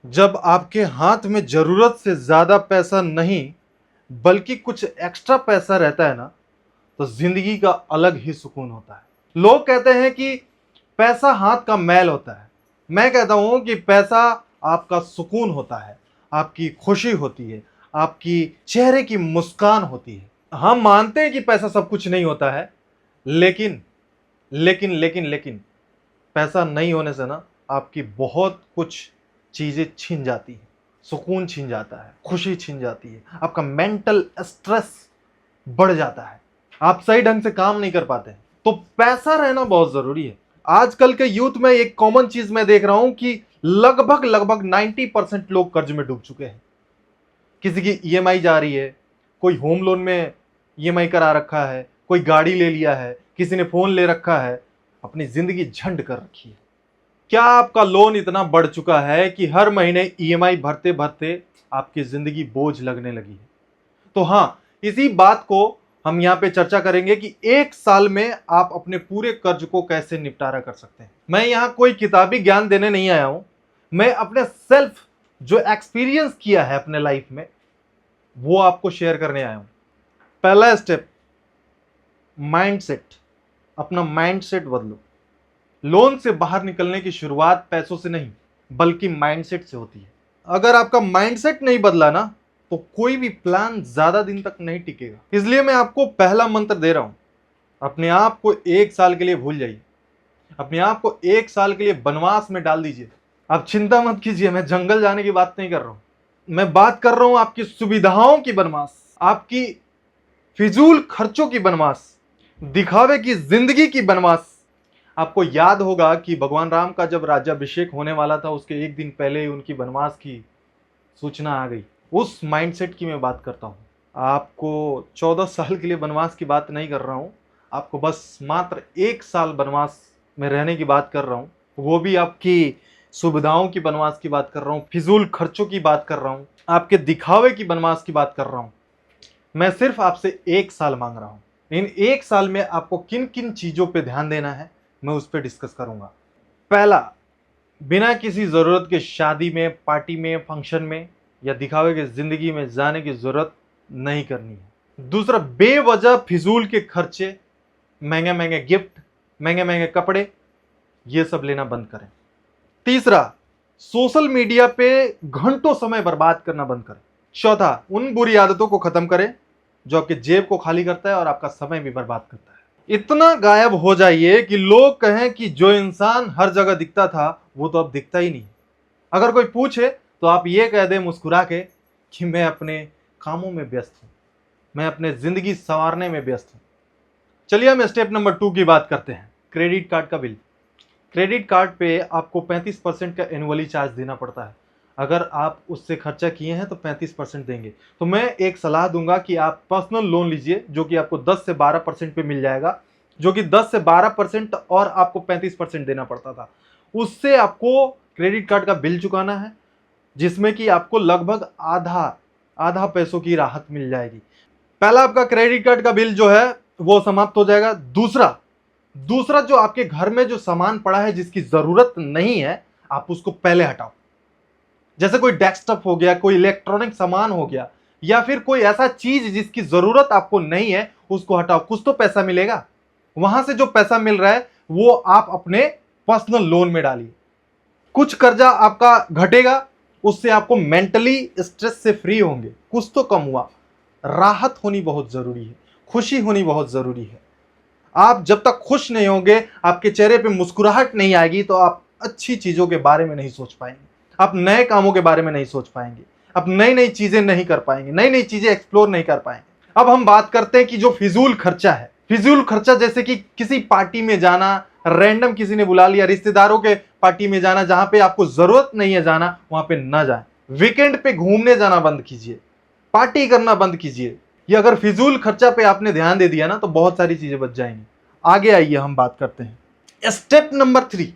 जब आपके हाथ में जरूरत से ज्यादा पैसा नहीं बल्कि कुछ एक्स्ट्रा पैसा रहता है ना, तो जिंदगी का अलग ही सुकून होता है। लोग कहते हैं कि पैसा हाथ का मैल होता है। मैं कहता हूं कि पैसा आपका सुकून होता है, आपकी खुशी होती है, आपकी चेहरे की मुस्कान होती है। हम मानते हैं कि पैसा सब कुछ नहीं होता है, लेकिन लेकिन पैसा नहीं होने से ना आपकी बहुत कुछ चीजें छिन जाती हैं। सुकून छिन जाता है, खुशी छिन जाती है, आपका मेंटल स्ट्रेस बढ़ जाता है, आप सही ढंग से काम नहीं कर पाते हैं। तो पैसा रहना बहुत जरूरी है। आजकल के यूथ में एक कॉमन चीज मैं देख रहा हूं कि लगभग लगभग 90% लोग कर्ज में डूब चुके हैं। किसी की ईएमआई जा रही है, कोई होम लोन में ईएमआई करा रखा है, कोई गाड़ी ले लिया है, किसी ने फोन ले रखा है, अपनी जिंदगी झंड कर रखी है। क्या आपका लोन इतना बढ़ चुका है कि हर महीने ईएमआई भरते भरते आपकी जिंदगी बोझ लगने लगी है? तो हां, इसी बात को हम यहां पे चर्चा करेंगे कि एक साल में आप अपने पूरे कर्ज को कैसे निपटारा कर सकते हैं। मैं यहां कोई किताबी ज्ञान देने नहीं आया हूं, मैं अपने सेल्फ जो एक्सपीरियंस किया है अपने लाइफ में वो आपको शेयर करने आया हूं। पहला स्टेप, माइंडसेट। अपना माइंडसेट बदलो। लोन से बाहर निकलने की शुरुआत पैसों से नहीं बल्कि माइंडसेट से होती है। अगर आपका माइंडसेट नहीं बदला ना, तो कोई भी प्लान ज्यादा दिन तक नहीं टिकेगा। इसलिए मैं आपको पहला मंत्र दे रहा हूं, अपने आप को एक साल के लिए भूल जाइए। अपने आप को एक साल के लिए वनवास में डाल दीजिए। आप चिंता मत कीजिए, मैं जंगल जाने की बात नहीं कर रहा हूं। मैं बात कर रहा हूं आपकी सुविधाओं की वनवास, आपकी फिजूल खर्चों की वनवास, दिखावे की जिंदगी की वनवास। आपको याद होगा कि भगवान राम का जब राज्याभिषेक होने वाला था, उसके एक दिन पहले ही उनकी वनवास की सूचना आ गई। उस माइंडसेट की मैं बात करता हूं। आपको 14 साल के लिए वनवास की बात नहीं कर रहा हूं, आपको बस मात्र एक साल वनवास में रहने की बात कर रहा हूं। वो भी आपकी सुविधाओं की वनवास की बात कर रहा हूं, फिजूल खर्चों की बात कर रहा हूं, आपके दिखावे की वनवास की बात कर रहा हूं। मैं सिर्फ आपसे एक साल मांग रहा हूं। इन एक साल में आपको किन किन चीजों पे ध्यान देना है, मैं उस पर डिस्कस करूंगा। पहला, बिना किसी जरूरत के शादी में, पार्टी में, फंक्शन में या दिखावे के जिंदगी में जाने की जरूरत नहीं करनी है। दूसरा, बेवजह फिजूल के खर्चे, महंगे महंगे गिफ्ट, महंगे महंगे कपड़े, ये सब लेना बंद करें। तीसरा, सोशल मीडिया पे घंटों समय बर्बाद करना बंद करें। चौथा, उन बुरी आदतों को खत्म करें जो आपके जेब को खाली करता है और आपका समय भी बर्बाद करता है। इतना गायब हो जाइए कि लोग कहें कि जो इंसान हर जगह दिखता था वो तो अब दिखता ही नहीं। अगर कोई पूछे तो आप ये कह दें मुस्कुरा के कि मैं अपने कामों में व्यस्त हूं, मैं अपने जिंदगी संवारने में व्यस्त हूं। चलिए हम स्टेप नंबर 2 की बात करते हैं, क्रेडिट कार्ड का बिल। क्रेडिट कार्ड पे आपको 35% का एनुअली चार्ज देना पड़ता है। अगर आप उससे खर्चा किए हैं तो 35% देंगे। तो मैं एक सलाह दूंगा कि आप पर्सनल लोन लीजिए, जो कि आपको 10 से 12% पे मिल जाएगा, जो कि 10 से 12% और आपको 35% देना पड़ता था। उससे आपको क्रेडिट कार्ड का बिल चुकाना है, जिसमें कि आपको लगभग आधा आधा पैसों की राहत मिल जाएगी। पहला, आपका क्रेडिट कार्ड का बिल जो है वो समाप्त हो जाएगा। दूसरा दूसरा जो आपके घर में जो सामान पड़ा है जिसकी जरूरत नहीं है, आप उसको पहले हटाओ। जैसे कोई डेस्कटॉप हो गया, कोई इलेक्ट्रॉनिक सामान हो गया, या फिर कोई ऐसा चीज जिसकी जरूरत आपको नहीं है, उसको हटाओ। कुछ तो पैसा मिलेगा, वहां से जो पैसा मिल रहा है वो आप अपने पर्सनल लोन में डालिए। कुछ कर्जा आपका घटेगा, उससे आपको मेंटली स्ट्रेस से फ्री होंगे, कुछ तो कम हुआ। राहत होनी बहुत जरूरी है, खुशी होनी बहुत जरूरी है। आप जब तक खुश नहीं होंगे, आपके चेहरे पे मुस्कुराहट नहीं आएगी, तो आप अच्छी चीजों के बारे में नहीं सोच पाएंगे, आप नए कामों के बारे में नहीं सोच पाएंगे, आप नई नई चीजें नहीं कर पाएंगे, नई नई चीजें एक्सप्लोर नहीं कर पाएंगे। अब हम बात करते हैं कि जो फिजूल खर्चा है, फिजूल खर्चा जैसे कि किसी पार्टी में जाना, रैंडम किसी ने बुला लिया, रिश्तेदारों के पार्टी में जाना, जहां पे आपको जरूरत नहीं है जाना, वहां पे ना जाए। वीकेंड पे घूमने जाना बंद कीजिए, पार्टी करना बंद कीजिए। ये अगर फिजूल खर्चा पे आपने ध्यान दे दिया ना, तो बहुत सारी चीजें बच जाएंगी। आगे आइए हम बात करते हैं स्टेप नंबर 3।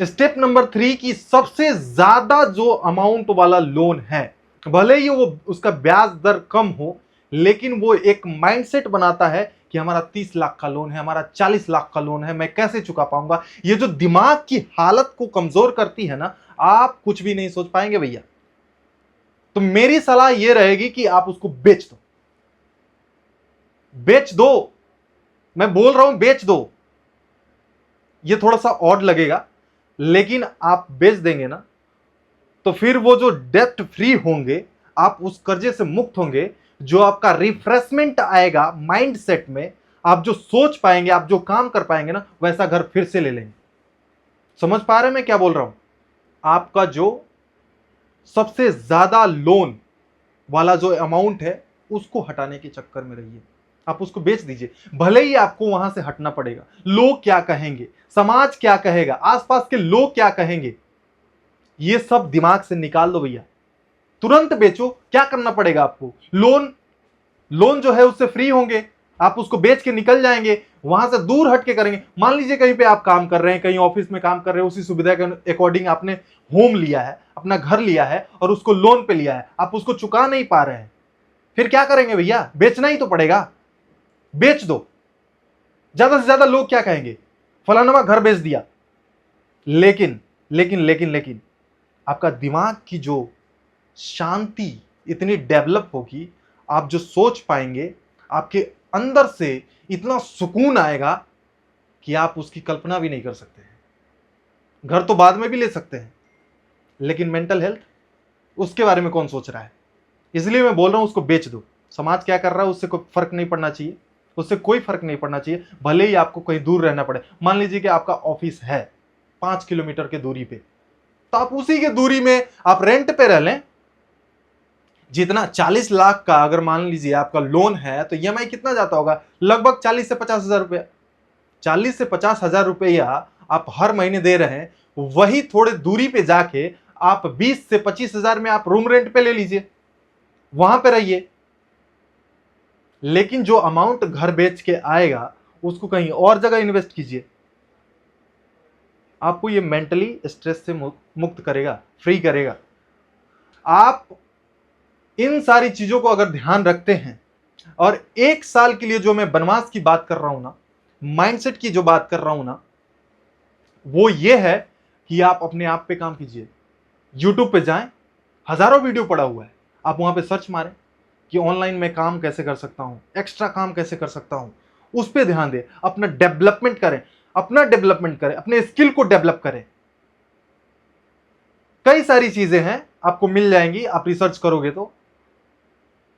स्टेप नंबर 3 की सबसे ज्यादा जो अमाउंट वाला लोन है, भले ही वो उसका ब्याज दर कम हो, लेकिन वो एक माइंडसेट बनाता है कि हमारा 30 लाख का लोन है, हमारा 40 लाख का लोन है, मैं कैसे चुका पाऊंगा। ये जो दिमाग की हालत को कमजोर करती है ना, आप कुछ भी नहीं सोच पाएंगे भैया। तो मेरी सलाह यह रहेगी कि आप उसको बेच दो, बेच दो। मैं बोल रहा हूं बेच दो। ये थोड़ा सा ऑड लगेगा, लेकिन आप बेच देंगे ना, तो फिर वो जो डेप्ट फ्री होंगे, आप उस कर्जे से मुक्त होंगे, जो आपका रिफ्रेशमेंट आएगा माइंड सेट में, आप जो सोच पाएंगे, आप जो काम कर पाएंगे ना, वैसा घर फिर से ले लेंगे। समझ पा रहे हैं मैं क्या बोल रहा हूं? आपका जो सबसे ज्यादा लोन वाला जो अमाउंट है, उसको हटाने के चक्कर में रहिए। आप उसको बेच दीजिए, भले ही आपको वहां से हटना पड़ेगा। लोग क्या कहेंगे, समाज क्या कहेगा, आसपास के लोग क्या कहेंगे, ये सब दिमाग से निकाल दो भैया। तुरंत बेचो। क्या करना पड़ेगा आपको? लोन लोन जो है उससे फ्री होंगे, आप उसको बेच के निकल जाएंगे, वहां से दूर हट के करेंगे। मान लीजिए कहीं पे आप काम कर रहे हैं, कहीं ऑफिस में काम कर रहे हैं, उसी सुविधा के अकॉर्डिंग आपने होम लिया है, अपना घर लिया है और उसको लोन पे लिया है, आप उसको चुका नहीं पा रहे हैं, फिर क्या करेंगे भैया? बेचना ही तो पड़ेगा। बेच दो। ज्यादा से ज्यादा लोग क्या कहेंगे? फलाना घर बेच दिया। लेकिन लेकिन लेकिन लेकिन आपका दिमाग की जो शांति इतनी डेवलप होगी, आप जो सोच पाएंगे, आपके अंदर से इतना सुकून आएगा कि आप उसकी कल्पना भी नहीं कर सकते हैं। घर तो बाद में भी ले सकते हैं, लेकिन मेंटल हेल्थ, उसके बारे में कौन सोच रहा है? इसलिए मैं बोल रहा हूं उसको बेच दो। समाज क्या कर रहा है उससे कोई फर्क नहीं पड़ना चाहिए, उससे कोई फर्क नहीं पड़ना चाहिए, भले ही आपको कहीं दूर रहना पड़े। मान लीजिए कि आपका ऑफिस है 5 किलोमीटर की दूरी पे, तो आप उसी के दूरी में आप रेंट पे रह लें। जितना 40 लाख का अगर मान लीजिए आपका लोन है, तो ईएमआई कितना जाता होगा? लगभग 40 से 50 हजार रुपया। 40 से 50 हजार रुपया आप हर महीने दे रहे हैं, वही थोड़े दूरी पे जाके आप 20 से 25 हजार में आप रूम रेंट पे ले लीजिए, वहां पे रहिए। लेकिन जो अमाउंट घर बेच के आएगा, उसको कहीं और जगह इन्वेस्ट कीजिए। आपको ये मेंटली स्ट्रेस से मुक्त करेगा, फ्री करेगा। आप इन सारी चीजों को अगर ध्यान रखते हैं, और 1 साल के लिए जो मैं वनवास की बात कर रहा हूं ना, माइंडसेट की जो बात कर रहा हूं ना, वो ये है कि आप अपने आप पे काम कीजिए। यूट्यूब पे जाएं, हजारों वीडियो पड़ा हुआ है, आप वहां पे सर्च मारें कि ऑनलाइन में काम कैसे कर सकता हूं, एक्स्ट्रा काम कैसे कर सकता हूं, उस पर ध्यान दें। अपना डेवलपमेंट करें, अपना डेवलपमेंट करें, अपने स्किल को डेवलप करें। कई सारी चीजें हैं, आपको मिल जाएंगी, आप रिसर्च करोगे तो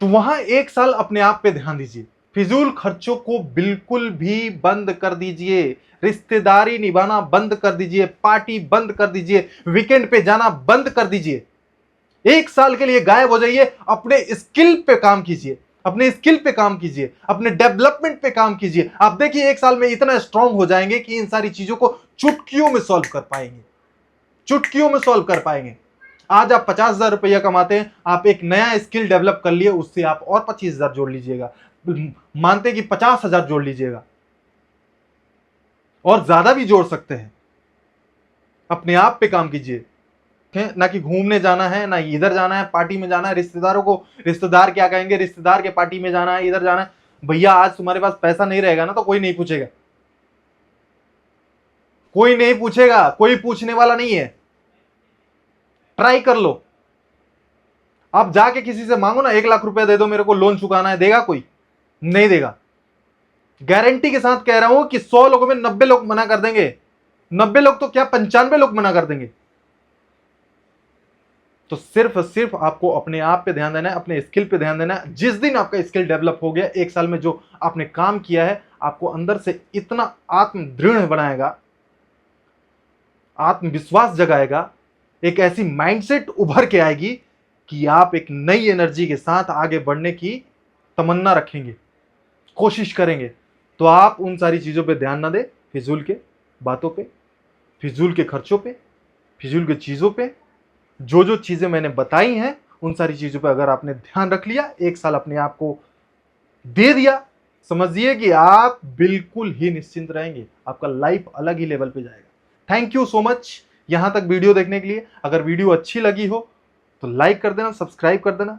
वहां 1 साल अपने आप पे ध्यान दीजिए। फिजूल खर्चों को बिल्कुल भी बंद कर दीजिए, रिश्तेदारी निभाना बंद कर दीजिए, पार्टी बंद कर दीजिए, वीकेंड पे जाना बंद कर दीजिए। 1 साल के लिए गायब हो जाइए, अपने स्किल पे काम कीजिए, अपने स्किल पे काम कीजिए, अपने डेवलपमेंट पे काम कीजिए। आप देखिए 1 साल में इतना स्ट्रांग हो जाएंगे कि इन सारी चीजों को चुटकियों में सॉल्व कर पाएंगे, चुटकियों में सॉल्व कर पाएंगे। आज आप 50 हजार रुपया कमाते हैं, आप एक नया स्किल डेवलप कर लिए, उससे आप और 25 हजार जोड़ लीजिएगा, मानते कि 50 हजार जोड़ लीजिएगा, और ज्यादा भी जोड़ सकते हैं। अपने आप पे काम कीजिए, ना कि घूमने जाना है, ना इधर जाना है, पार्टी में जाना है, रिश्तेदार क्या कहेंगे, रिश्तेदार के पार्टी में जाना है, इधर जाना है। भैया आज तुम्हारे पास पैसा नहीं रहेगा ना, तो कोई नहीं पूछेगा, कोई नहीं पूछेगा, कोई पूछने वाला नहीं है। ट्राई कर लो। आप जाके किसी से मांगो ना, 1 लाख रुपया दे दो मेरे को, लोन चुकाना है, देगा कोई? नहीं देगा। गारंटी के साथ कह रहा हूं कि 100 लोगों में 90 लोग मना कर देंगे। 90 लोग तो क्या, 95 लोग मना कर देंगे। तो सिर्फ आपको अपने आप पे ध्यान देना है, अपने स्किल पे ध्यान देना है। जिस दिन आपका स्किल डेवलप हो गया, 1 साल में जो आपने काम किया है, आपको अंदर से इतना आत्म दृढ़ बनाएगा, आत्मविश्वास जगाएगा, एक ऐसी माइंडसेट उभर के आएगी कि आप एक नई एनर्जी के साथ आगे बढ़ने की तमन्ना रखेंगे, कोशिश करेंगे। तो आप उन सारी चीजों पे ध्यान ना दें, फिजूल के बातों पे, फिजूल के खर्चों पे, फिजूल के चीजों पे। जो जो चीजें मैंने बताई हैं, उन सारी चीजों पे अगर आपने ध्यान रख लिया, 1 साल अपने आप को दे दिया, समझिए कि आप बिल्कुल ही निश्चिंत रहेंगे, आपका लाइफ अलग ही लेवल पे जाएगा। थैंक यू सो मच यहां तक वीडियो देखने के लिए। अगर वीडियो अच्छी लगी हो तो लाइक कर देना, सब्सक्राइब कर देना,